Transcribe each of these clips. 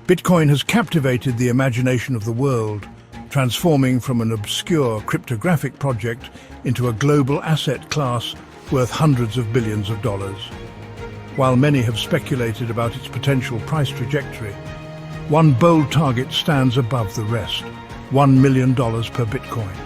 Bitcoin has captivated the imagination of the world, transforming from an obscure cryptographic project into a global asset class worth hundreds of billions of dollars. While many have speculated about its potential price trajectory, one bold target stands above the rest: $1 million per Bitcoin.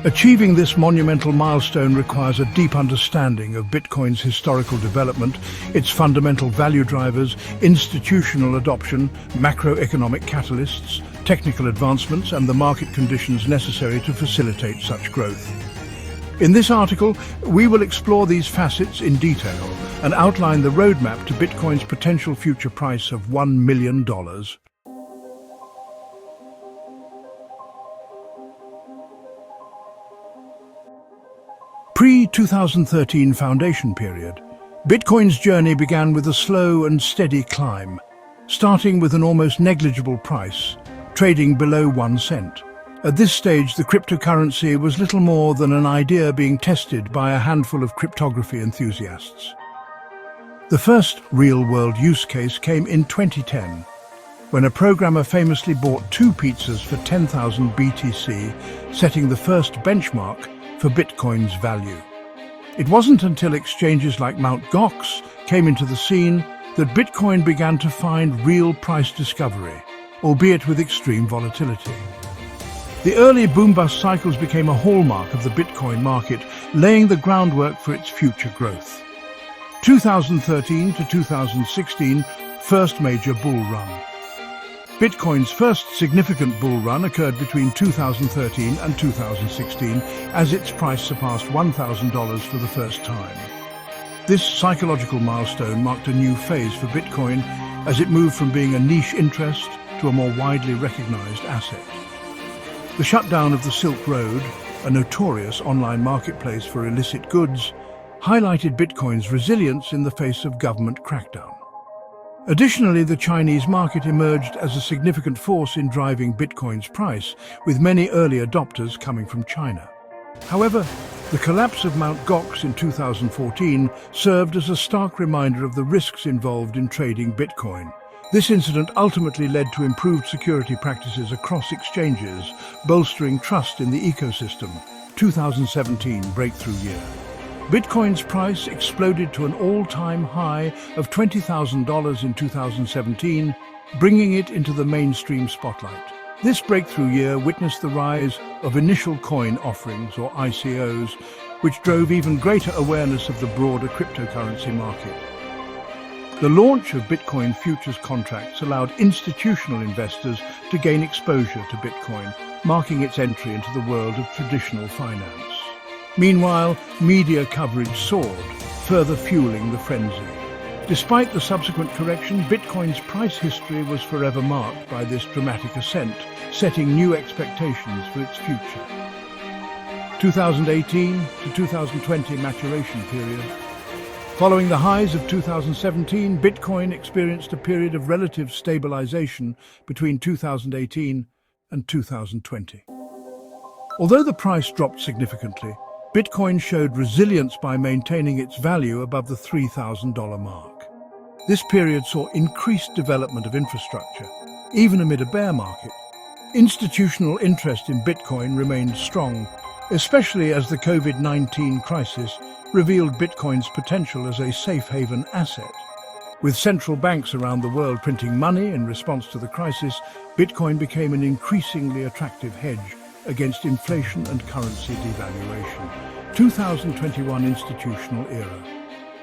Achieving this monumental milestone requires a deep understanding of Bitcoin's historical development, its fundamental value drivers, institutional adoption, macroeconomic catalysts, technical advancements, and the market conditions necessary to facilitate such growth. In this article, we will explore these facets in detail and outline the roadmap to Bitcoin's potential future price of $1 million. Pre-2013 foundation period, Bitcoin's journey began with a slow and steady climb, starting with an almost negligible price, trading below 1 cent. At this stage, the cryptocurrency was little more than an idea being tested by a handful of cryptography enthusiasts. The first real-world use case came in 2010, when a programmer famously bought 2 pizzas for 10,000 BTC, setting the first benchmark for Bitcoin's value. It wasn't until exchanges like Mt. Gox came into the scene that Bitcoin began to find real price discovery, albeit with extreme volatility. The early boom-bust cycles became a hallmark of the Bitcoin market, laying the groundwork for its future growth. 2013 to 2016, first major bull run. Bitcoin's first significant bull run occurred between 2013 and 2016 as its price surpassed $1,000 for the first time. This psychological milestone marked a new phase for Bitcoin as it moved from being a niche interest to a more widely recognized asset. The shutdown of the Silk Road, a notorious online marketplace for illicit goods, highlighted Bitcoin's resilience in the face of government crackdown. Additionally, the Chinese market emerged as a significant force in driving Bitcoin's price, with many early adopters coming from China. However, the collapse of Mt. Gox in 2014 served as a stark reminder of the risks involved in trading Bitcoin. This incident ultimately led to improved security practices across exchanges, bolstering trust in the ecosystem. 2017 breakthrough year. Bitcoin's price exploded to an all-time high of $20,000 in 2017, bringing it into the mainstream spotlight. This breakthrough year witnessed the rise of initial coin offerings, or ICOs, which drove even greater awareness of the broader cryptocurrency market. The launch of Bitcoin futures contracts allowed institutional investors to gain exposure to Bitcoin, marking its entry into the world of traditional finance. Meanwhile, media coverage soared, further fueling the frenzy. Despite the subsequent correction, Bitcoin's price history was forever marked by this dramatic ascent, setting new expectations for its future. 2018 to 2020 maturation period. Following the highs of 2017, Bitcoin experienced a period of relative stabilization between 2018 and 2020. Although the price dropped significantly, Bitcoin showed resilience by maintaining its value above the $3,000 mark. This period saw increased development of infrastructure, even amid a bear market. Institutional interest in Bitcoin remained strong, especially as the COVID-19 crisis revealed Bitcoin's potential as a safe haven asset. With central banks around the world printing money in response to the crisis, Bitcoin became an increasingly attractive hedge against inflation and currency devaluation. 2021 institutional era.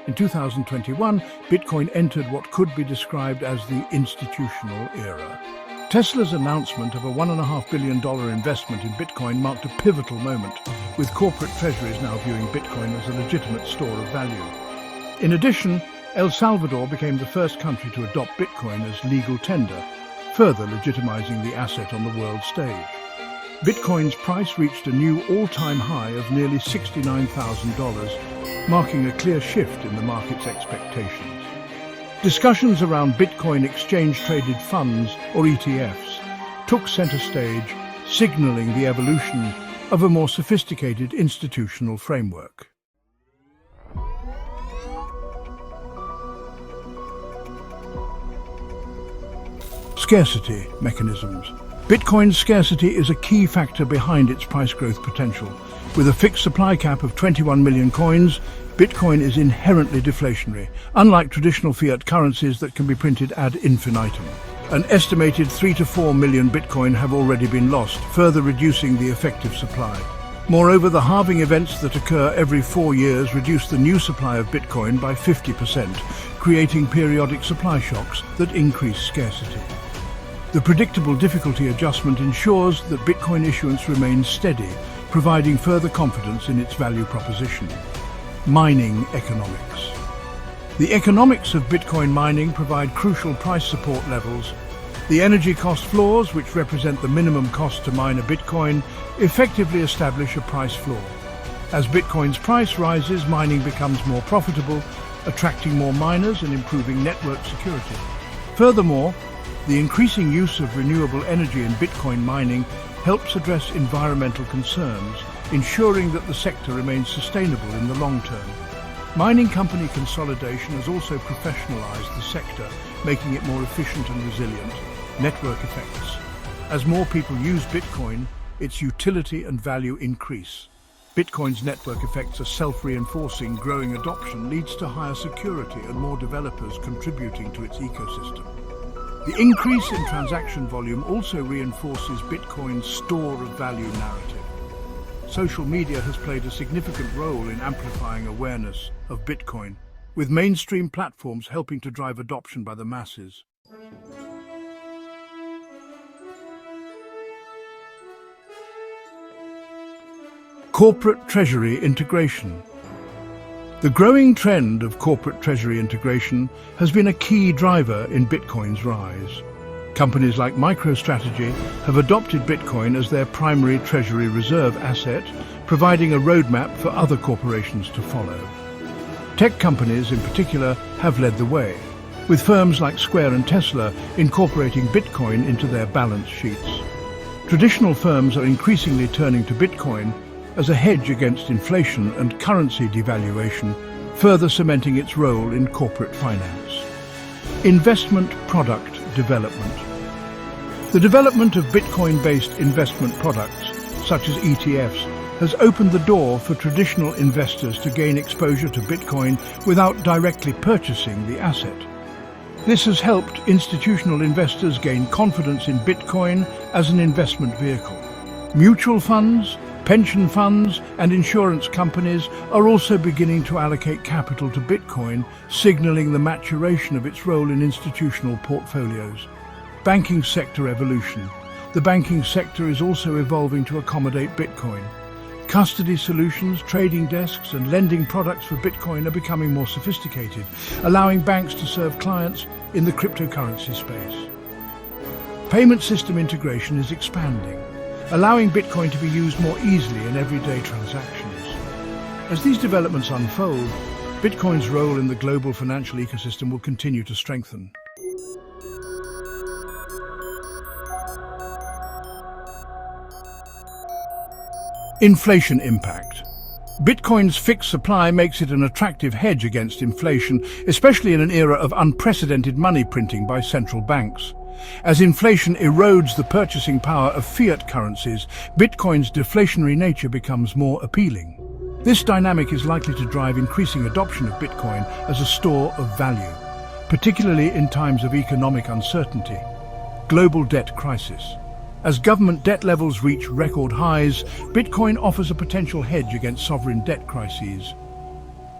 In 2021, Bitcoin entered what could be described as the institutional era. Tesla's announcement of a $1.5 billion investment in Bitcoin marked a pivotal moment, with corporate treasuries now viewing Bitcoin as a legitimate store of value. In addition, El Salvador became the first country to adopt Bitcoin as legal tender, further legitimizing the asset on the world stage. Bitcoin's price reached a new all-time high of nearly $69,000, marking a clear shift in the market's expectations. Discussions around Bitcoin exchange-traded funds, or ETFs, took center stage, signaling the evolution of a more sophisticated institutional framework. Scarcity mechanisms. Bitcoin's scarcity is a key factor behind its price growth potential. With a fixed supply cap of 21 million coins, Bitcoin is inherently deflationary, unlike traditional fiat currencies that can be printed ad infinitum. An estimated 3 to 4 million Bitcoin have already been lost, further reducing the effective supply. Moreover, the halving events that occur every 4 years reduce the new supply of Bitcoin by 50%, creating periodic supply shocks that increase scarcity. The predictable difficulty adjustment ensures that Bitcoin issuance remains steady, providing further confidence in its value proposition. Mining economics. The economics of Bitcoin mining provide crucial price support levels. The energy cost floors, which represent the minimum cost to mine a Bitcoin, effectively establish a price floor. As Bitcoin's price rises, mining becomes more profitable, attracting more miners and improving network security. Furthermore, the increasing use of renewable energy in Bitcoin mining helps address environmental concerns, ensuring that the sector remains sustainable in the long term. Mining company consolidation has also professionalized the sector, making it more efficient and resilient. Network effects. As more people use Bitcoin, its utility and value increase. Bitcoin's network effects are self-reinforcing. Growing adoption leads to higher security and more developers contributing to its ecosystem. The increase in transaction volume also reinforces Bitcoin's store of value narrative. Social media has played a significant role in amplifying awareness of Bitcoin, with mainstream platforms helping to drive adoption by the masses. Corporate treasury integration. The growing trend of corporate treasury integration has been a key driver in Bitcoin's rise. Companies like MicroStrategy have adopted Bitcoin as their primary treasury reserve asset, providing a roadmap for other corporations to follow. Tech companies in particular have led the way, with firms like Square and Tesla incorporating Bitcoin into their balance sheets. Traditional firms are increasingly turning to Bitcoin as a hedge against inflation and currency devaluation, further cementing its role in corporate finance. Investment product development. The development of Bitcoin-based investment products, such as ETFs, has opened the door for traditional investors to gain exposure to Bitcoin without directly purchasing the asset. This has helped institutional investors gain confidence in Bitcoin as an investment vehicle. Mutual funds, pension funds, and insurance companies are also beginning to allocate capital to Bitcoin, signaling the maturation of its role in institutional portfolios. Banking sector evolution. The banking sector is also evolving to accommodate Bitcoin. Custody solutions, trading desks, and lending products for Bitcoin are becoming more sophisticated, allowing banks to serve clients in the cryptocurrency space. Payment system integration is expanding, allowing Bitcoin to be used more easily in everyday transactions. As these developments unfold, Bitcoin's role in the global financial ecosystem will continue to strengthen. Inflation impact. Bitcoin's fixed supply makes it an attractive hedge against inflation, especially in an era of unprecedented money printing by central banks. As inflation erodes the purchasing power of fiat currencies, Bitcoin's deflationary nature becomes more appealing. This dynamic is likely to drive increasing adoption of Bitcoin as a store of value, particularly in times of economic uncertainty. Global debt crisis. As government debt levels reach record highs, Bitcoin offers a potential hedge against sovereign debt crises.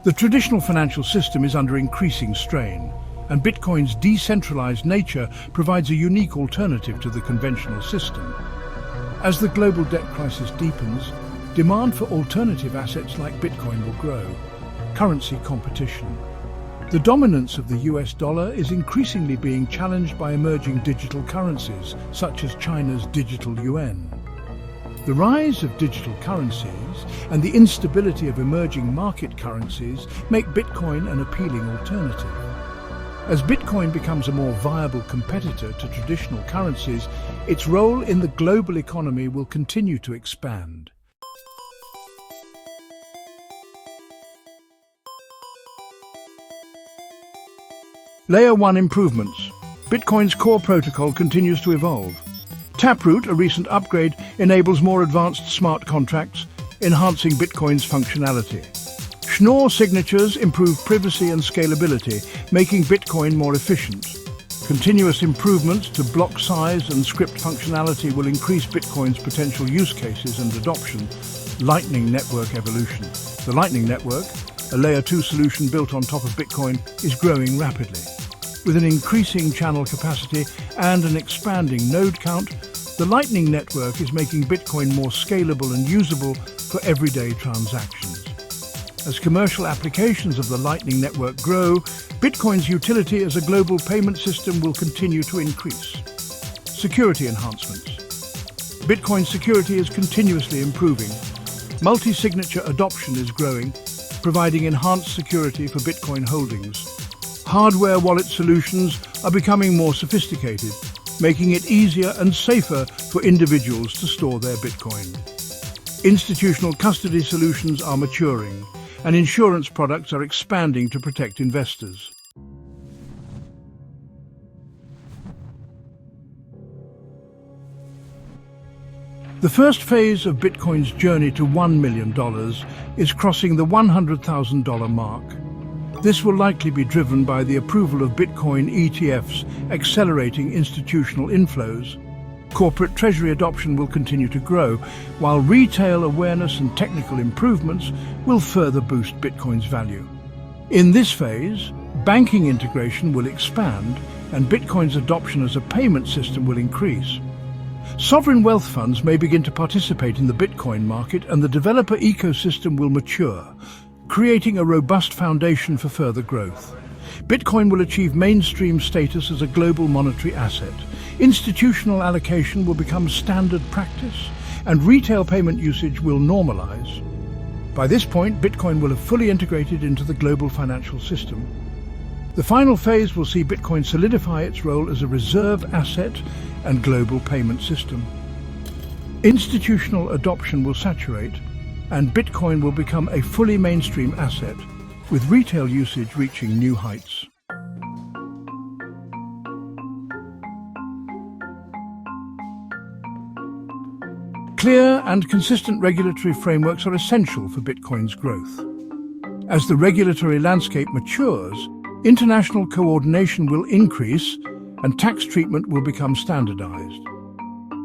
The traditional financial system is under increasing strain, and Bitcoin's decentralized nature provides a unique alternative to the conventional system. As the global debt crisis deepens, demand for alternative assets like Bitcoin will grow. Currency competition. The dominance of the US dollar is increasingly being challenged by emerging digital currencies, such as China's digital yuan. The rise of digital currencies and the instability of emerging market currencies make Bitcoin an appealing alternative. As Bitcoin becomes a more viable competitor to traditional currencies, its role in the global economy will continue to expand. Layer 1 improvements. Bitcoin's core protocol continues to evolve. Taproot, a recent upgrade, enables more advanced smart contracts, enhancing Bitcoin's functionality. Schnorr signatures improve privacy and scalability, making Bitcoin more efficient. Continuous improvements to block size and script functionality will increase Bitcoin's potential use cases and adoption. Lightning Network evolution. The Lightning Network, a Layer 2 solution built on top of Bitcoin, is growing rapidly. With an increasing channel capacity and an expanding node count, the Lightning Network is making Bitcoin more scalable and usable for everyday transactions. As commercial applications of the Lightning Network grow, Bitcoin's utility as a global payment system will continue to increase. Security enhancements. Bitcoin security is continuously improving. Multi-signature adoption is growing, providing enhanced security for Bitcoin holdings. Hardware wallet solutions are becoming more sophisticated, making it easier and safer for individuals to store their Bitcoin. Institutional custody solutions are maturing, and insurance products are expanding to protect investors. The first phase of Bitcoin's journey to $1 million is crossing the $100,000 mark. This will likely be driven by the approval of Bitcoin ETFs accelerating institutional inflows. Corporate treasury adoption will continue to grow, while retail awareness and technical improvements will further boost Bitcoin's value. In this phase, banking integration will expand and Bitcoin's adoption as a payment system will increase. Sovereign wealth funds may begin to participate in the Bitcoin market and the developer ecosystem will mature, creating a robust foundation for further growth. Bitcoin will achieve mainstream status as a global monetary asset. Institutional allocation will become standard practice, and retail payment usage will normalize. By this point, Bitcoin will have fully integrated into the global financial system. The final phase will see Bitcoin solidify its role as a reserve asset and global payment system. Institutional adoption will saturate, and Bitcoin will become a fully mainstream asset, with retail usage reaching new heights. Clear and consistent regulatory frameworks are essential for Bitcoin's growth. As the regulatory landscape matures, international coordination will increase and tax treatment will become standardized.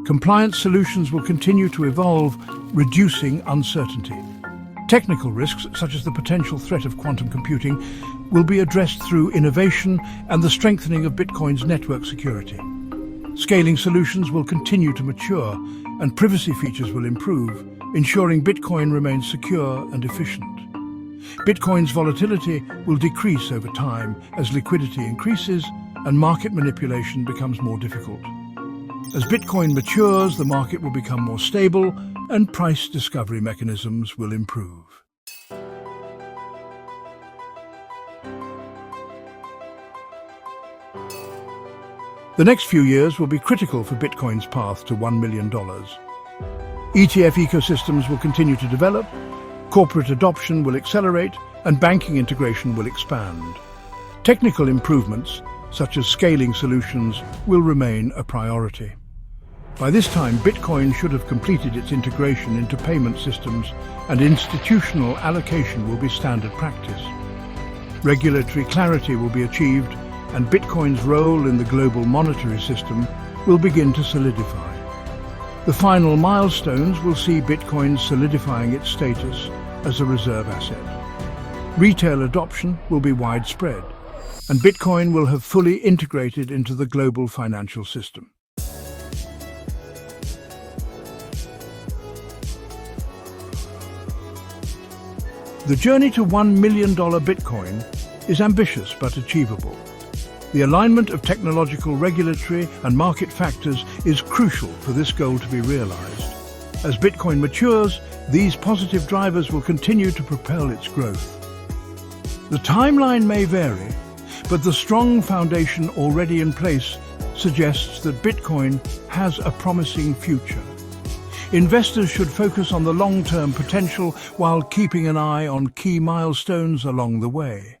Compliance solutions will continue to evolve, reducing uncertainty. Technical risks, such as the potential threat of quantum computing, will be addressed through innovation and the strengthening of Bitcoin's network security. Scaling solutions will continue to mature and privacy features will improve, ensuring Bitcoin remains secure and efficient. Bitcoin's volatility will decrease over time as liquidity increases and market manipulation becomes more difficult. As Bitcoin matures, the market will become more stable and price discovery mechanisms will improve. The next few years will be critical for Bitcoin's path to $1 million. ETF ecosystems will continue to develop, corporate adoption will accelerate, and banking integration will expand. Technical improvements, such as scaling solutions, will remain a priority. By this time, Bitcoin should have completed its integration into payment systems, and institutional allocation will be standard practice. Regulatory clarity will be achieved, and Bitcoin's role in the global monetary system will begin to solidify. The final milestones will see Bitcoin solidifying its status as a reserve asset. Retail adoption will be widespread, and Bitcoin will have fully integrated into the global financial system. The journey to $1 million Bitcoin is ambitious but achievable. The alignment of technological, regulatory, and market factors is crucial for this goal to be realized. As Bitcoin matures, these positive drivers will continue to propel its growth. The timeline may vary, but the strong foundation already in place suggests that Bitcoin has a promising future. Investors should focus on the long-term potential while keeping an eye on key milestones along the way.